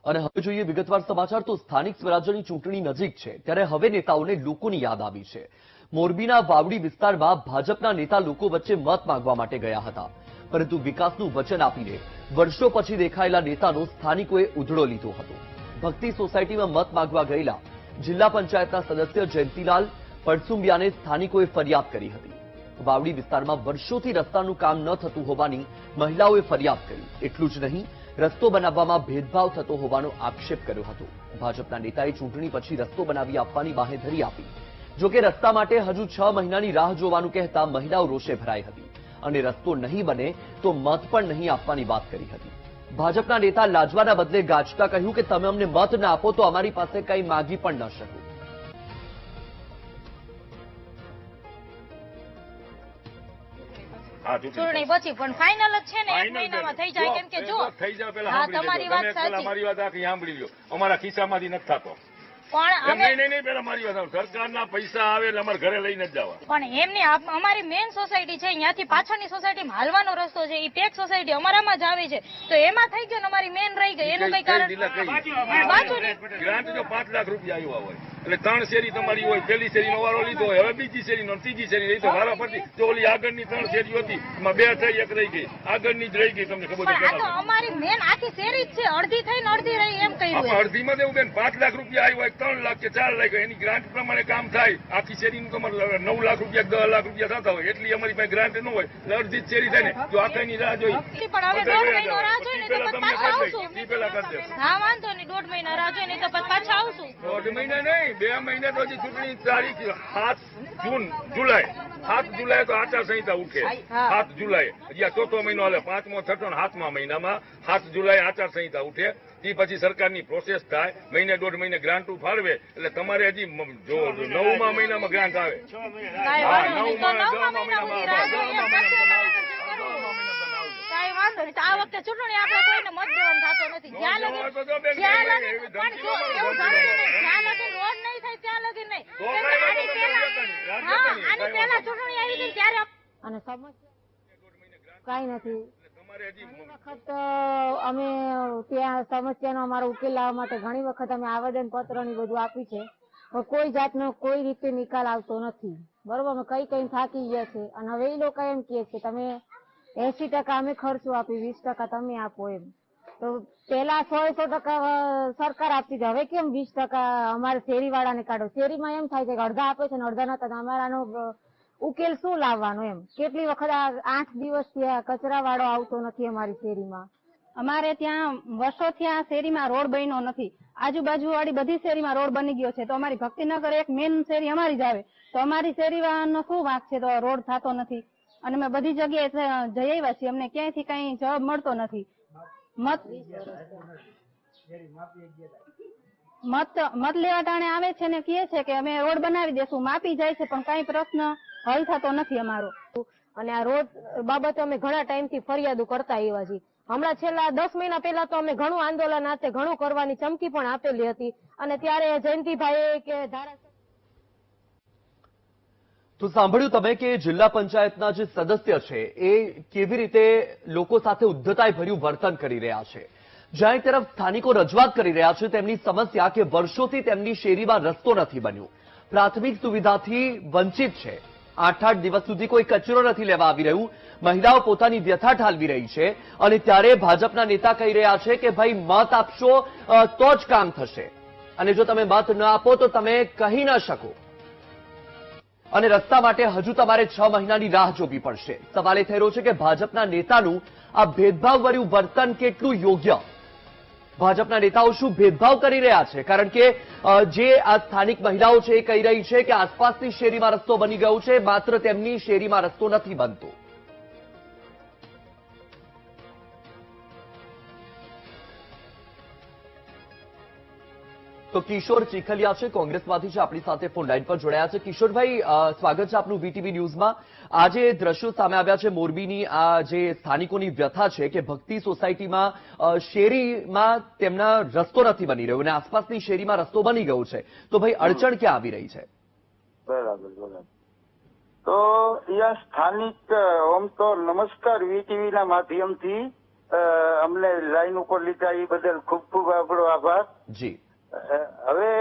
અને હવે જોઈએ વિગતવાર સમાચાર તો સ્થાનિક સ્વરાજ્યની ચૂંટણી નજીક છે ત્યારે હવે નેતાઓને લોકોની યાદ આવી છે। મોરબીના વાવડી વિસ્તારમાં ભાજપના નેતા લોકો વચ્ચે મત માંગવા માટે ગયા હતા, પરંતુ વિકાસનું વચન આપીને વર્ષો પછી દેખાયેલા નેતાનો સ્થાનિકોએ ઉધડો લીધો હતો। ભક્તિ સોસાયટીમાં મત માંગવા ગયેલા જિલ્લા પંચાયતના સદસ્ય જયંતિલાલ પડસુંબિયાને સ્થાનિકોએ ફરિયાદ કરી હતી। વાવડી વિસ્તારમાં વર્ષોથી રસ્તાનું કામ ન થતું હોવાની મહિલાઓએ ફરિયાદ કરી। એટલું જ નહીં, રસ્તો બનાવવામાં ભેદભાવ થતો હોવાનો આક્ષેપ કર્યો હતો। ભાજપના નેતાએ ચૂંટણી પછી રસ્તો બનાવી આપવાની બાહેધરી આપી। જોકે રસ્તા માટે હજુ 6 મહિનાની રાહ જોવાનું કહેતા મહિલાઓ રોષે ભરાઈ હતી અને રસ્તો નહીં બને તો મત પણ નહીં આપવાની વાત કરી હતી। ભાજપના નેતા લાજવાના બદલે ગાજતા કહ્યું કે તમે અમને મત ના આપો તો અમારી પાસે કંઈ માંગી પણ ન શકો। ચૂંટણી પછી પણ ફાઇનલ જ છે ને, 1 મહિનામાં થઈ જાય, કેમ કે જો થઈ જાય પેલા તમારી વાત સાચી, મારી વાત આખી સાંભળી લ્યો, અમારા ખિસ્સામાંથી નથી થતો પણ નહીં પેલા મારી વાત, સરકારના પૈસા આવે એટલે અમારે ઘરે લઈને જ જવા। પણ એમની અમારી મેઇન સોસાયટી છે, અહીંયાથી પાછળની સોસાયટીમાં હાલવાનો રસ્તો છે, એ પેક સોસાયટી અમારામાં જ આવે છે, તો એમાં થઈ ગયો ને અમારી મેઇન રહી ગઈ, એનું કઈ કારણ ગ્રાન્ટ જો 5 લાખ રૂપિયા આવ્યા હોય એટલે 3 શેરી તમારી હોય, પહેલી શેરીનો વારો લીધો હોય, હવે બીજી શેરીનો ત્રીજી શેરી રહી તો વારા પરથી તો ઓલી આગળની 3 શેરીઓ હતી એમાં 2 થઈ 1 રહી ગઈ, આગળની જ રહી ગઈ। તમને ખબર છે અમારી મેઇન આખી શેરી જ છે, અડધી થઈને અડધી રહી એમ કહ્યું। અડધીમાં દેવું બેન 5 લાખ રૂપિયા આવ્યા હોય, 3 લાખ કે 4 લાખ એની ગ્રાન્ટ પ્રમાણે કામ થાય। આખી શેરીનું તમારે 9 લાખ રૂપિયા 10 લાખ રૂપિયા થતા હોય, એટલી અમારી પાસે ગ્રાન્ટ ન હોય એટલે અડધી જ શેરી થાય ને, જો આખાની રાહ જોઈ હા વાંધો નહીં, 1.5 મહિના રાહ જોઈ નહીં તો પાછા આવશું। 1.5 મહિના નહીં, 2 મહિના તો હજી ચૂંટણી તારીખ 7 જુલાઈ 7 જુલાઈ તો આચારસંહિતા ઉઠે, 7 જુલાઈ હજી આ 4થો મહિનો હાલે, 5મો 6મો 7મા મહિનામાં 7 જુલાઈ આચારસંહિતા ઉઠે, તે પછી સરકારની પ્રોસેસ થાય, મહિને 1.5 મહિને ગ્રાન્ટ ફાળવે એટલે તમારે હજી જો 9મા મહિનામાં ગ્રાન્ટ આવે, 9મા મહિનામાં આ વખતે ચૂંટણી આપણે કોઈને મત દેવાનું થતો નથી, જ્યાં લગી રોડ નહીં થાય ત્યાં લગી નહીં। આની પહેલા ચૂંટણી આવી હતી ત્યારે અને સમસ્યા કઈ નથી, ઘણી વખત અમે ત્યાં સમસ્યાનો અમારો ઉકેલ લાવવા માટે ઘણી વખત અમે આવેદન પત્ર ને બધું આપ્યું છે, પણ કોઈ જાતનો કોઈ રીતે નિકાલ આવતો નથી। બરોબર, અમે કઈ થાકી ગયા છે અને હવે એ લોકો એમ કહે છે તમે 80% અમે ખર્ચો આપી, 20% તમે આપો એમ। તો પેલા 100% સરકાર આપતી હતી, હવે કેમ 20% અમારે શેરી વાળાને કાઢો? શેરીમાં એમ થાય છે કે અડધા આપે છે ને અડધા નતા, અમારાનો ઉકેલ શું લાવવાનો એમ? કેટલી વખત 8 દિવસથી કચરા વાળો આવતો નથી અમારી શેરીમાં। અમારે ત્યાં વર્ષોથી આ શેરીમાં રોડ બન્યો નથી, આજુબાજુ વાળી બધી શેરીમાં રોડ બની ગયો છે, તો અમારી ભક્તિનગર એક મેઇન શેરી અમારી જ આવે, તો અમારી શેરીનો શું વાંક છે? તો રોડ થતો નથી અને અમે બધી જગ્યાએ જઈ આવ્યા છીએ, અમને ક્યાંયથી કઈ જવાબ મળતો નથી। મત લેવા ટાણે આવે છે ને કહે છે કે અમે રોડ બનાવી દેશું, માપી જાય છે, પણ કઈ પ્રશ્ન હલ થતો નથી અમારો। અને આ રોડ બાબતે અમે ઘણા ટાઈમથી ફરિયાદો કરતા આવ્યા છીએ। હમણાં છેલ્લા 10 મહિના પહેલા તો અમે ઘણું આંદોલન હાથે ઘણું કરવાની ચમકી પણ આપેલી હતી અને ત્યારે જયંતિભાઈ કે તો સાંભળ્યું તમે કે જિલ્લા પંચાયતના જે સદસ્ય છે એ કેવી રીતે લોકો સાથે ઉદ્ધતાઈ ભર્યું વર્તન કરી રહ્યા છે। જ્યાં તરફ સ્થાનિકો રજૂઆત કરી રહ્યા છે તેમની સમસ્યા કે વર્ષોથી તેમની શેરીમાં રસ્તો નથી બન્યો, પ્રાથમિક સુવિધાથી વંચિત છે, 8 દિવસ સુધી કોઈ કચરો નથી લેવા આવી રહ્યું, મહિલાઓ પોતાની વ્યથા ઠાલવી રહી છે અને ત્યારે ભાજપના નેતા કહી રહ્યા છે કે ભાઈ મત આપશો તો જ કામ થશે અને જો તમે મત ન આપો તો તમે કહી ન શકો અને રસ્તા માટે હજુ તમારે 6 મહિનાની રાહ જોવી પડશે। સવાલ એ થઈ રહ્યો છે કે ભાજપના નેતાનું આ ભેદભાવભર્યું વર્તન કેટલું યોગ્ય? ભાજપના નેતાઓ શું ભેદભાવ કરી રહ્યા છે? કારણ કે જે આ સ્થાનિક મહિલાઓ છે એ કહી રહી છે કે આસપાસની શેરીમાં રસ્તો બની ગયો છે, માત્ર તેમની શેરીમાં રસ્તો નથી બનતો। તો કિશોર ચીખલિયા છે, કોંગ્રેસમાંથી છે, આપણી સાથે ફોન લાઈન પર જોડાયા છે। કિશોરભાઈ, સ્વાગત છે આપનું વીટીવી ન્યૂઝમાં। આજે દ્રશ્યો સામે આવ્યા છે મોરબીની, આ જે સ્થાનિકોની વ્યથા છે કે ભક્તિ સોસાયટીમાં શેરીમાં તેમના રસ્તો નથી બની રહ્યો અને આસપાસની શેરીમાં રસ્તો બની ગયો છે, તો ભાઈ અડચણ ક્યાં આવી રહી છે? બરાબર, તો અહીંયા સ્થાનિક, આમ તો નમસ્કાર વીટીવી ના માધ્યમથી અમને લાઈન ઉપર લીધા એ બદલ ખૂબ ખૂબ આપણો આભાર. જી હવે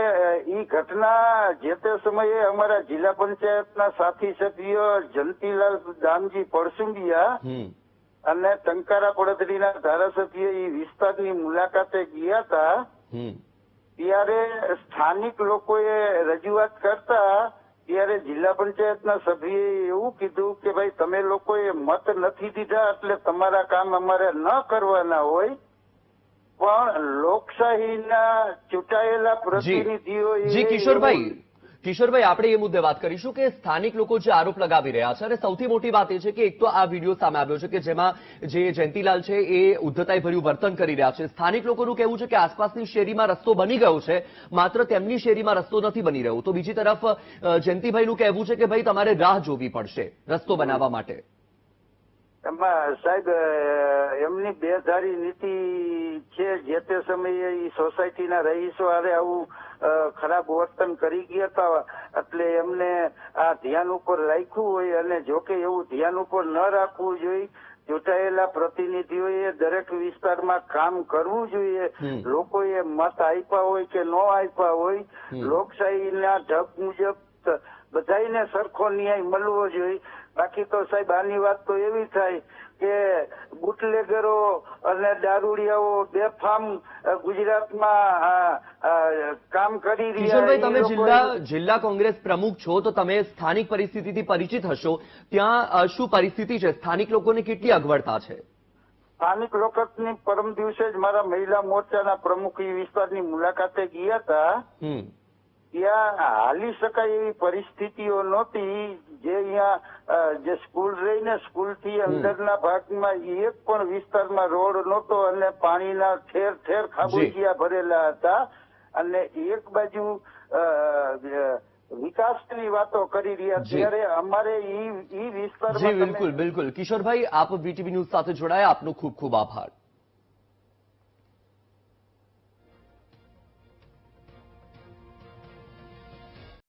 ઈ ઘટના જે તે સમયે અમારા જિલ્લા પંચાયતના સાથી સભ્યો જંતીલાલ દામજી પડસુંડિયા અને ટંકારા પડદરીના ધારાસભ્ય એ વિસ્તારની મુલાકાતે ગયા હતા. ત્યારે સ્થાનિક લોકોએ રજૂઆત કરતા ત્યારે જિલ્લા પંચાયતના સભ્યએ એવું કીધું કે ભાઈ તમે લોકોએ મત નથી દીધા એટલે તમારા કામ અમારે ન કરવાના હોય, પણ લોકશાહીના ચૂંટાયેલા પ્રતિનિધિઓ જી કિશોરભાઈ આપણે એ મુદ્દે વાત કરીશું કે સ્થાનિક લોકો જે આરોપ લગાવી રહ્યા છે અને સૌથી મોટી વાત એ છે કે એક તો આ વિડીયો સામે આવ્યો છે કે જેમાં જે જયંતીલાલ છે એ ઉદ્ધતાઈ ભર્યું વર્તન કરી રહ્યા છે. સ્થાનિક લોકોનું કહેવું છે કે આસપાસની શેરીમાં રસ્તો બની ગયો છે, માત્ર તેમની શેરીમાં રસ્તો નથી બની રહ્યો. તો બીજી તરફ જયંતિભાઈનું કહેવું છે કે ભાઈ તમારે રાહ જોવી પડશે રસ્તો બનાવવા માટે. એમાં સાહેબ એમની બેધારી નીતિ છે. જે તે સમયે એ સોસાયટીના રહીશો હારે આવું ખરાબ વર્તન કરી ગયા હતા એટલે એમને આ ધ્યાન ઉપર રાખ્યું હોય, અને જોકે એવું ધ્યાન ઉપર ન રાખવું જોઈએ. ચૂંટાયેલા પ્રતિનિધિઓએ દરેક વિસ્તારમાં કામ કરવું જોઈએ. લોકોએ મત આપ્યા હોય કે ન આપ્યા હોય, લોકશાહીના ઢબ મુજબ બધાને સરખો ન્યાય મળવો જોઈએ. બાકી તો સાહેબ આની વાત તો એવી થાય કે બુટલેગરો અને દારૂડિયાઓ બેફામ ગુજરાતમાં કામ કરી રહ્યા. કિશોરભાઈ, તમે જિલ્લા કોંગ્રેસ પ્રમુખ છો તો તમે સ્થાનિક પરિસ્થિતિથી પરિચિત હશો. ત્યાં શું પરિસ્થિતિ છે? સ્થાનિક લોકોને કેટલી અગવડતા છે? સ્થાનિક લોકોની પરમ દિવસે જ મારા મહિલા મોરચાના પ્રમુખ એ વિસ્તારની મુલાકાતે ગયા હતા. ત્યાં હાલી શકાય એવી પરિસ્થિતિઓ નહોતી. જે અહીંયા જે સ્કૂલ રહીને સ્કૂલ થી અંદરના ભાગમાં એક પણ વિસ્તારમાં રોડ નહોતો અને પાણીના ઠેર ઠેર ખાબોચિયા ભરેલા હતા. અને એક બાજુ વિકાસની વાતો કરી રહ્યા ત્યારે અમારે ઈ વિસ્તારમાં. બિલકુલ કિશોરભાઈ, આપ વીટીવી ન્યૂઝ સાથે જોડાયા, આપનો ખૂબ ખૂબ આભાર.